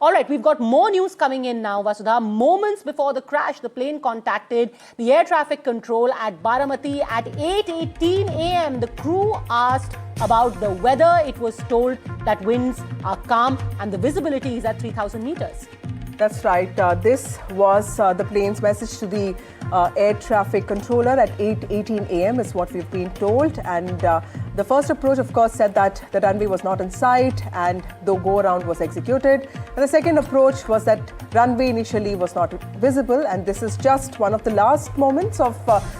All right, we've got more news coming in now, Vasudha. Moments before the crash, the plane contacted the air traffic control at Baramati at 8:18 a.m. The crew asked about the weather. It was told that winds are calm and the visibility is at 3,000 meters. That's right. This was the plane's message to the air traffic controller at 8:18 a.m. is what we've been told. And the first approach, of course, said that the runway was not in sight and the go-around was executed. And the second approach was that runway initially was not visible. And this is just one of the last moments of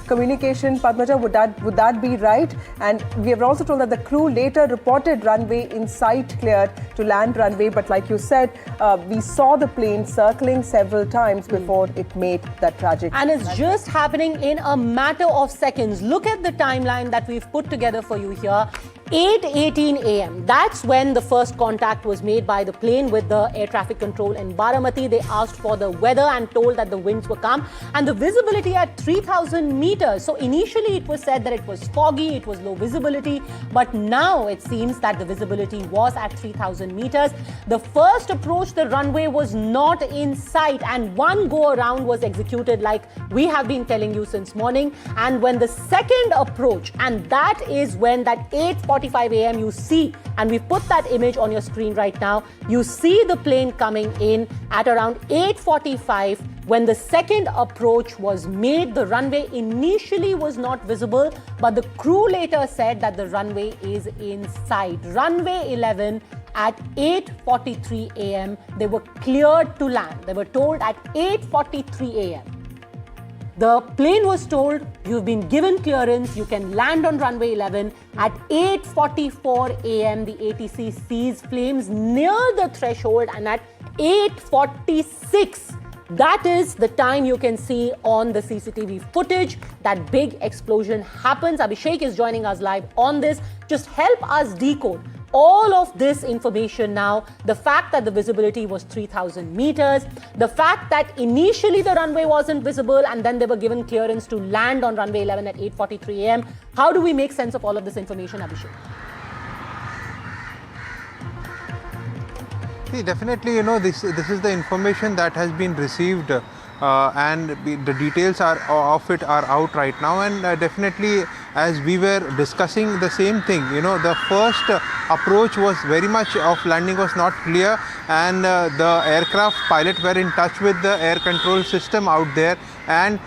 communication. Padmaja, would that be right? And we have also told that the crew later reported runway in sight cleared to land runway. But like you said, we saw the plane circling several times before it made that tragic. And it's just happening in a matter of seconds. Look at the timeline that we've put together for you here. 8:18 a.m. That's when the first contact was made by the plane with the air traffic control in Baramati. They asked for the weather and told that the winds were calm and the visibility at 3,000 meters. So initially it was said that it was foggy, it was low visibility, but now it seems that the visibility was at 3,000 meters. The first approach, the runway was not in sight and one go around was executed like we have been telling you since morning. And when the second approach, and that is when that 8:45 a.m. you see, and we put that image on your screen right now, you see the plane coming in at around 8:45. When the second approach was made, the runway initially was not visible, but the crew later said that the runway is in sight. Runway 11 at 8:43 a.m. they were cleared to land. They were told at 8:43 a.m. The plane was told, you've been given clearance, you can land on runway 11. At 8:44 a.m. the ATC sees flames near the threshold, and at 8:46, that is the time you can see on the CCTV footage that big explosion happens. Abhishek is joining us live on this. Just help us decode all of this information now. The fact that the visibility was 3,000 meters, the fact that initially the runway wasn't visible and then they were given clearance to land on runway 11 at 8:43 a.m. How do we make sense of all of this information, Abhishek? See, definitely, this is the information that has been received and the details of it are out right now. And definitely, as we were discussing the same thing, the first approach was very much of landing was not clear, and the aircraft pilot were in touch with the air control system out there. And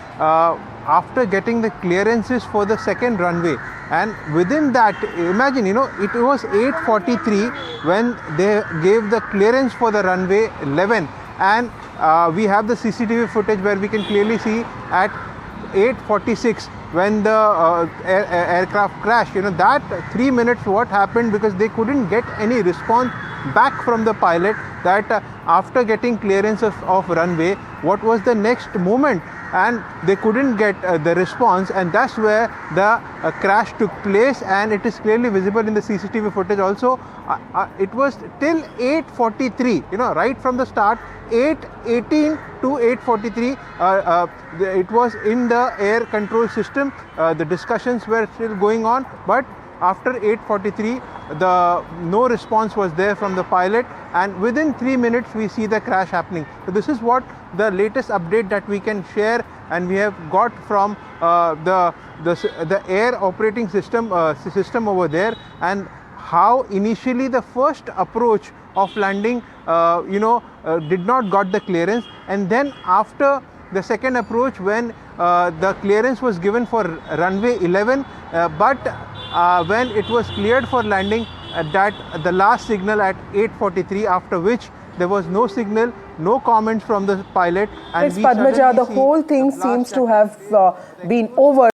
after getting the clearances for the second runway, and within that, imagine, it was 8:43 when they gave the clearance for the runway 11, and we have the CCTV footage where we can clearly see at 8:46 when the aircraft crashed. That 3 minutes what happened, because they couldn't get any response back from the pilot that after getting clearance of runway, what was the next movement, and they couldn't get the response, and that's where the crash took place. And it is clearly visible in the CCTV footage also. It was till 8:43, right from the start, 8:18 to 8:43, it was in the air control system. The discussions were still going on, but after 8:43, no response was there from the pilot, and within 3 minutes we see the crash happening. So this is what the latest update that we can share, and we have got from the air operating system over there, and how initially the first approach of landing did not got the clearance, and then after the second approach when the clearance was given for runway 11, but when it was cleared for landing, that the last signal at 8:43, after which there was no signal, no comments from the pilot. And Padmaja, the whole thing seems to have been over.